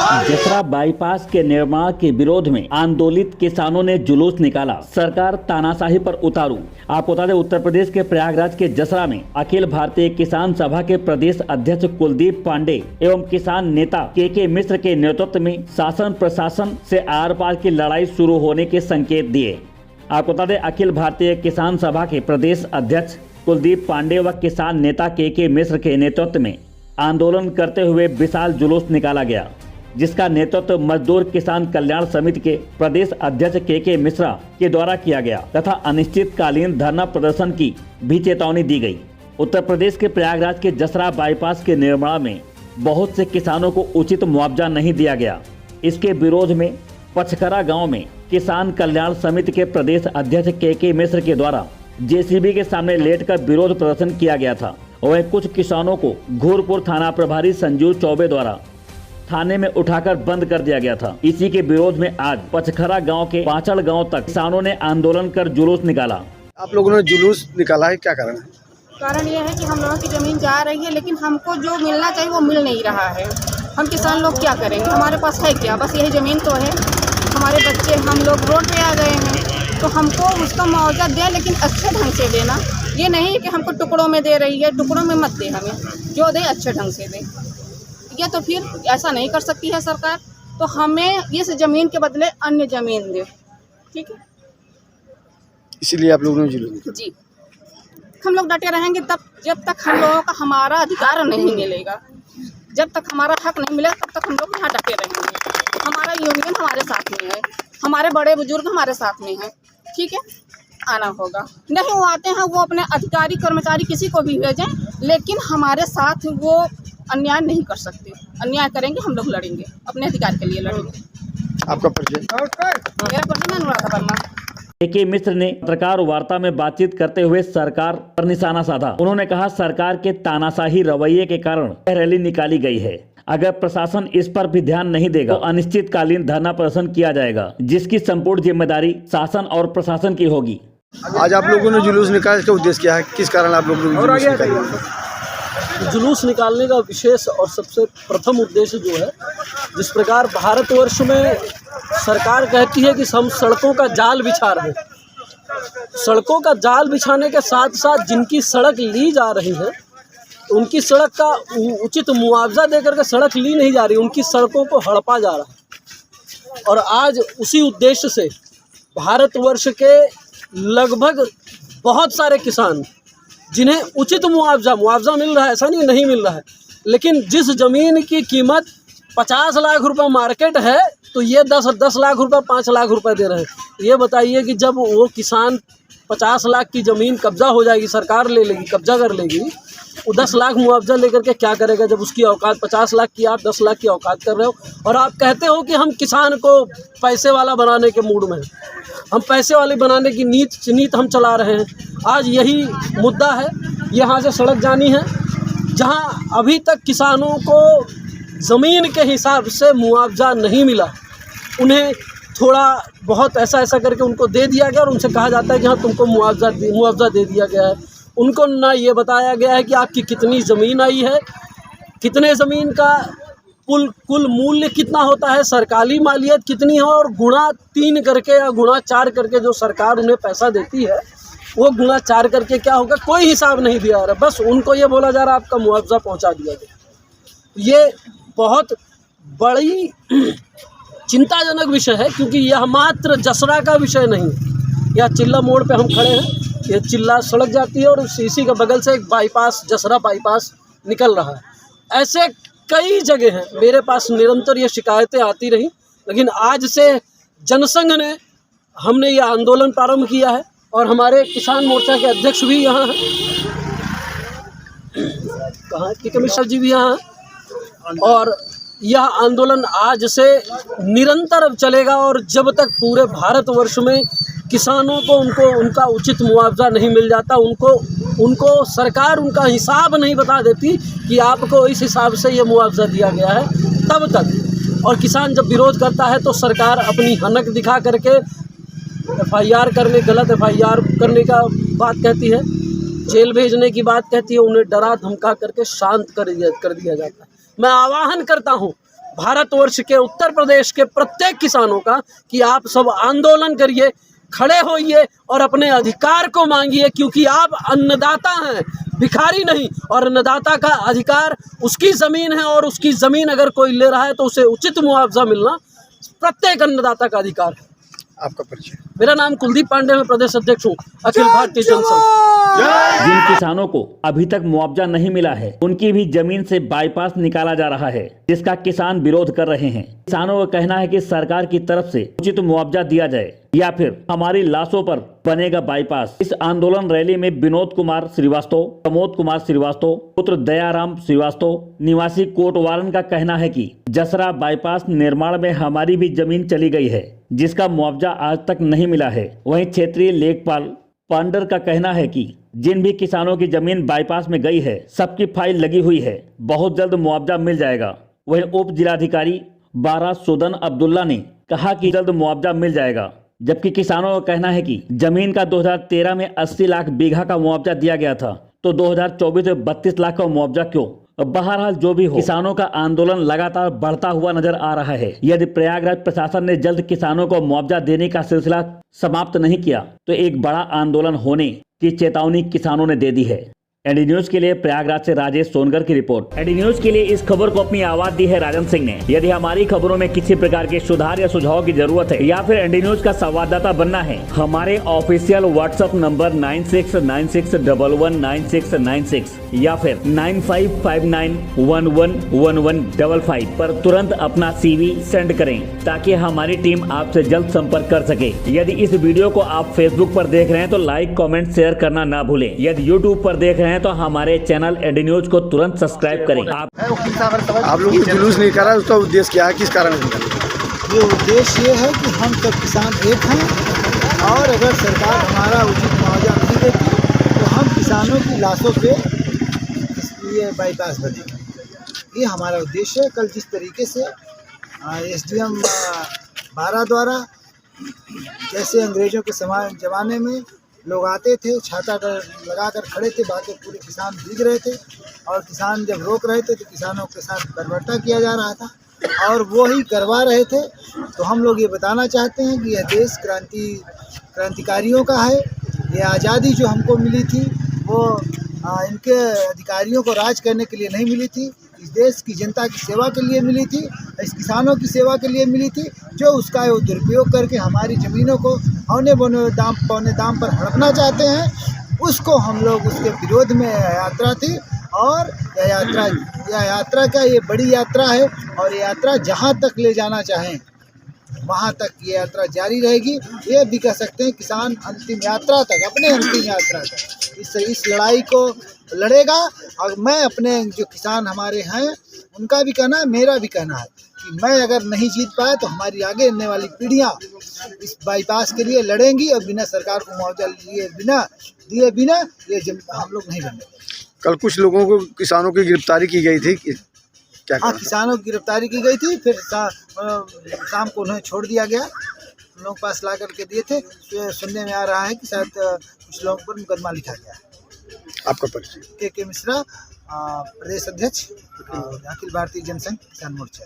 जसरा bypass के निर्माण के विरोध में आंदोलित किसानों ने जुलूस निकाला। सरकार तानाशाही पर उतारू। आपको बता दें, उत्तर प्रदेश के प्रयागराज के जसरा में अखिल भारतीय किसान सभा के प्रदेश अध्यक्ष कुलदीप पांडे एवं किसान नेता के मिश्र के नेतृत्व में शासन प्रशासन से आर पार की लड़ाई शुरू होने के संकेत दिए। आपको बता दें, अखिल भारतीय किसान सभा के प्रदेश अध्यक्ष कुलदीप पांडे व किसान नेता के मिश्र के नेतृत्व में आंदोलन करते हुए विशाल जुलूस निकाला गया, जिसका नेतृत्व मजदूर किसान कल्याण समिति के प्रदेश अध्यक्ष के मिश्रा के द्वारा किया गया तथा अनिश्चितकालीन धरना प्रदर्शन की भी चेतावनी दी गई। उत्तर प्रदेश के प्रयागराज के जसरा बाईपास के निर्माण में बहुत से किसानों को उचित मुआवजा नहीं दिया गया। इसके विरोध में पचकरा गांव में किसान कल्याण समिति के प्रदेश अध्यक्ष के मिश्र के द्वारा जेसीबी के सामने लेटकर विरोध प्रदर्शन किया गया था। वहीं कुछ किसानों को घोरपुर थाना प्रभारी संजीव चौबे द्वारा थाने में उठाकर बंद कर दिया गया था। इसी के विरोध में आज पचखरा गांव के पांचड़ गांव तक किसानों ने आंदोलन कर जुलूस निकाला। आप लोगों ने जुलूस निकाला है, क्या कारण है? कारण यह है कि हम लोगों की ज़मीन जा रही है, लेकिन हमको जो मिलना चाहिए वो मिल नहीं रहा है। हम किसान लोग क्या करेंगे? हमारे पास है क्या? बस यही ज़मीन तो है। हमारे बच्चे, हम लोग रोड पे आ गए हैं, तो हमको उसका मुआवजा दे, लेकिन अच्छे ढंग से देना। ये नहीं कि हमको टुकड़ों में दे रही है, टुकड़ों में मत दे, हमें जो दे अच्छे ढंग से दे। ये तो फिर ऐसा नहीं कर सकती है सरकार, तो हमें इस ज़मीन के बदले अन्य ज़मीन दे। ठीक है, इसीलिए आप लोगों ने जुलूस जी। हम लोग डटे रहेंगे तब, जब तक हम लोगों का हमारा अधिकार नहीं मिलेगा, जब तक हमारा हक नहीं मिलेगा, तब तक हम लोग यहाँ डटे रहेंगे। हमारा यूनियन हमारे साथ में है, हमारे बड़े बुजुर्ग हमारे साथ में हैं। ठीक है, आना होगा। नहीं वो आते हैं, वो अपने अधिकारी कर्मचारी किसी को भी भेजें, लेकिन हमारे साथ वो अन्याय नहीं कर सकते। अन्याय करेंगे हम लोग लड़ेंगे, अपने अधिकार के लिए लड़ेंगे। आपका परिचय? मेरा परिचय अनुराधा वर्मा। के मिश्र ने पत्रकार वार्ता में बातचीत करते हुए सरकार पर निशाना साधा। उन्होंने कहा, सरकार के तानाशाही रवैये के कारण रैली निकाली गई है। अगर प्रशासन इस पर भी ध्यान नहीं देगा तो अनिश्चितकालीन धरना प्रदर्शन किया जाएगा, जिसकी संपूर्ण जिम्मेदारी शासन और प्रशासन की होगी। आज आप लोगों ने जुलूस निकाला, इसका उद्देश्य क्या है? किस कारण आप लोगों ने जुलूस निकाला? जुलूस निकालने का विशेष और सबसे प्रथम उद्देश्य जो है, जिस प्रकार भारतवर्ष में सरकार कहती है कि हम सड़कों का जाल बिछा रहे हैं, सड़कों का जाल बिछाने के साथ साथ जिनकी सड़क ली जा रही है, उनकी सड़क का उचित मुआवजा देकर के सड़क ली नहीं जा रही, उनकी सड़कों को हड़पा जा रहा है। और आज उसी उद्देश्य से भारतवर्ष के लगभग बहुत सारे किसान जिन्हें उचित मुआवजा मिल रहा है, ऐसा नहीं मिल रहा है, लेकिन जिस ज़मीन की कीमत 50 लाख रुपए मार्केट है, तो ये 10 लाख रुपए 5 लाख रुपए दे रहे हैं। ये बताइए कि जब वो किसान 50 लाख की ज़मीन कब्जा हो जाएगी, सरकार ले लेगी, कब्जा कर लेगी, वो 10 लाख मुआवजा लेकर के क्या करेगा? जब उसकी औकात 50 लाख की, आप 10 लाख की औकात कर रहे हो और आप कहते हो कि हम किसान को पैसे वाला बनाने के मूड में हैं, हम पैसे वाले बनाने की नीत हम चला रहे हैं। आज यही मुद्दा है। यहाँ से सड़क जानी है, जहाँ अभी तक किसानों को ज़मीन के हिसाब से मुआवजा नहीं मिला। उन्हें थोड़ा बहुत ऐसा करके उनको दे दिया गया और उनसे कहा जाता है कि हाँ तुमको मुआवजा दे दिया गया है। उनको ना ये बताया गया है कि आपकी कितनी ज़मीन आई है, कितने ज़मीन का कुल मूल्य कितना होता है, सरकारी मालियत कितनी है, और गुणा 3 करके या गुणा 4 करके जो सरकार उन्हें पैसा देती है, वो गुणा 4 करके क्या होगा, कोई हिसाब नहीं दिया रहा। बस उनको ये बोला जा रहा है आपका मुआवजा पहुंचा दिया गया। ये बहुत बड़ी चिंताजनक विषय है, क्योंकि यह मात्र जसरा का विषय नहीं है। यह चिल्ला मोड़ पे हम खड़े हैं, ये चिल्ला सड़क जाती है और इसी के बगल से एक बाईपास, जसरा बाईपास निकल रहा है। ऐसे कई जगह हैं, मेरे पास निरंतर ये शिकायतें आती रही, लेकिन आज से जनसंघ ने हमने ये आंदोलन प्रारंभ किया है और हमारे किसान मोर्चा के अध्यक्ष भी यहाँ हैं, कहाँ के मिश्रा जी भी यहाँ हैं, और यह आंदोलन आज से निरंतर अब चलेगा। और जब तक पूरे भारतवर्ष में किसानों को उनका उचित मुआवजा नहीं मिल जाता, उनको सरकार उनका हिसाब नहीं बता देती कि आपको इस हिसाब से ये मुआवजा दिया गया है, तब तक। और किसान जब विरोध करता है तो सरकार अपनी हनक दिखा करके FIR करने, गलत FIR करने का बात कहती है, जेल भेजने की बात कहती है, उन्हें डरा धमका करके शांत कर दिया जाता है। मैं आह्वान करता हूं भारतवर्ष के उत्तर प्रदेश के प्रत्येक किसानों का कि आप सब आंदोलन करिए, खड़े होइए और अपने अधिकार को मांगिए, क्योंकि आप अन्नदाता हैं, भिखारी नहीं। और अन्नदाता का अधिकार उसकी ज़मीन है, और उसकी ज़मीन अगर कोई ले रहा है तो उसे उचित मुआवजा मिलना प्रत्येक अन्नदाता का अधिकार है। आपका परिचय? मेरा नाम कुलदीप पांडे, मैं प्रदेश अध्यक्ष हूँ अखिल भारतीय जनसंघ। जिन किसानों को अभी तक मुआवजा नहीं मिला है, उनकी भी जमीन से बाईपास निकाला जा रहा है, जिसका किसान विरोध कर रहे हैं। किसानों का कहना है कि सरकार की तरफ से उचित मुआवजा दिया जाए या फिर हमारी लाशों पर बनेगा बाईपास। इस आंदोलन रैली में विनोद कुमार श्रीवास्तव, प्रमोद कुमार श्रीवास्तव, पुत्र दयाराम श्रीवास्तव निवासी कोटवारन का कहना है कि जसरा बाईपास निर्माण में हमारी भी जमीन चली गई है, जिसका मुआवजा आज तक नहीं मिला है। वहीं क्षेत्रीय लेखपाल पांडर का कहना है कि जिन भी किसानों की जमीन बाईपास में गई है, सबकी फाइल लगी हुई है, बहुत जल्द मुआवजा मिल जाएगा। वहीं उप जिलाधिकारी बारा सुदन अब्दुल्ला ने कहा कि जल्द मुआवजा मिल जाएगा, जबकि किसानों का कहना है कि जमीन का 2013 में 80 लाख बीघा का मुआवजा दिया गया था, तो 2024 में 32 लाख का मुआवजा क्यों? बहरहाल जो भी हो, किसानों का आंदोलन लगातार बढ़ता हुआ नजर आ रहा है। यदि प्रयागराज प्रशासन ने जल्द किसानों को मुआवजा देने का सिलसिला समाप्त नहीं किया तो एक बड़ा आंदोलन होने की चेतावनी किसानों ने दे दी है। एनडी न्यूज के लिए प्रयागराज से राजेश सोनगर की रिपोर्ट। एनडी न्यूज के लिए इस खबर को अपनी आवाज दी है राजन सिंह ने। यदि हमारी खबरों में किसी प्रकार के सुधार या सुझाव की जरूरत है या फिर एनडी न्यूज का संवाददाता बनना है, हमारे ऑफिशियल व्हाट्सएप नंबर 9696119696 या फिर 9559111155 पर तुरंत अपना CV सेंड करें, ताकि हमारी टीम आपसे जल्द संपर्क कर सके। यदि इस वीडियो को आप फेसबुक पर देख रहे हैं तो लाइक, कमेंट, शेयर करना ना भूलें। यदि यूट्यूब पर देख रहे हैं तो हमारे चैनल एनडी न्यूज को तुरंत सब्सक्राइब करें। आप लोग जुलूस निकाला, उसका उद्देश्य क्या है, किस कारण निकाला? ये उद्देश्य ये है कि हम सब किसान एक हैं, और अगर सरकार हमारा उचित मुआवजा नहीं देती तो हम किसानों की लाशों पे इसलिए बाईपास बनेगा। ये हमारा उद्देश्य है। कल जिस तरीके से SDM बारा द्वारा, जैसे अंग्रेज़ों के ज़माने में लोग आते थे, छाता लगा कर खड़े थे, बाकी पूरे किसान भीग रहे थे, और किसान जब रोक रहे थे तो किसानों के साथ बर्बरता किया जा रहा था, और वो ही करवा रहे थे। तो हम लोग ये बताना चाहते हैं कि यह देश क्रांतिकारियों का है। ये आज़ादी जो हमको मिली थी वो इनके अधिकारियों को राज करने के लिए नहीं मिली थी, इस देश की जनता की सेवा के लिए मिली थी, इस किसानों की सेवा के लिए मिली थी, जो उसका वो दुरुपयोग करके हमारी ज़मीनों को पौने दाम पर हड़पना चाहते हैं। उसको हम लोग उसके विरोध में यात्रा थी, और यह यात्रा का ये बड़ी यात्रा है, और ये यात्रा जहाँ तक ले जाना चाहें वहाँ तक ये यात्रा जारी रहेगी। ये भी कह सकते हैं किसान अंतिम यात्रा तक, अपने अंतिम यात्रा तक इस लड़ाई को लड़ेगा। और मैं अपने जो किसान हमारे हैं उनका भी कहना है, मेरा भी कहना है कि मैं अगर नहीं जीत पाया तो हमारी आगे आने वाली पीढ़ियाँ इस बाईपास के लिए लड़ेंगी, और बिना सरकार को मुआवजा दिए बिना ये हम लोग नहीं लड़ेंगे। कल कुछ लोगों को, किसानों की गिरफ्तारी की गई थी, क्या? हाँ, किसानों की गिरफ्तारी की गई थी, फिर शाम को उन्हें छोड़ दिया गया। हम लोग पास ला करके दिए थे। तो सुनने में आ रहा है कि शायद कुछ लोगों पर मुकदमा लिखा गया है। आपका परिचय? के मिश्रा, प्रदेश अध्यक्ष अखिल भारतीय जनसंघ किसान मोर्चा।